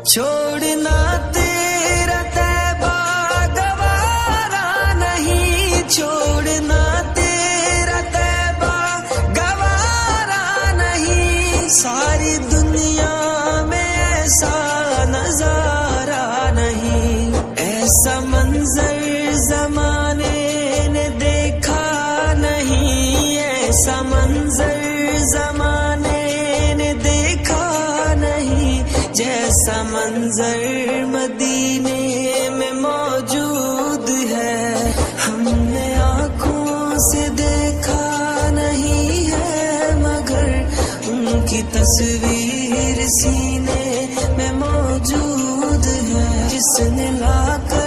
छोड़ना तेरा तैबा गवारा नहीं, छोड़ना तेरा तैबा गवारा नहीं। सारी दुनिया में ऐसा नजारा नहीं, ऐसा मंजर जमाने ने देखा नहीं, ऐसा मंजर जमाने ने देखा नहीं। जैसा मंजर मदीने में मौजूद है, हमने आँखों से देखा नहीं है, मगर उनकी तस्वीर सीने में मौजूद है। जिसने लाकर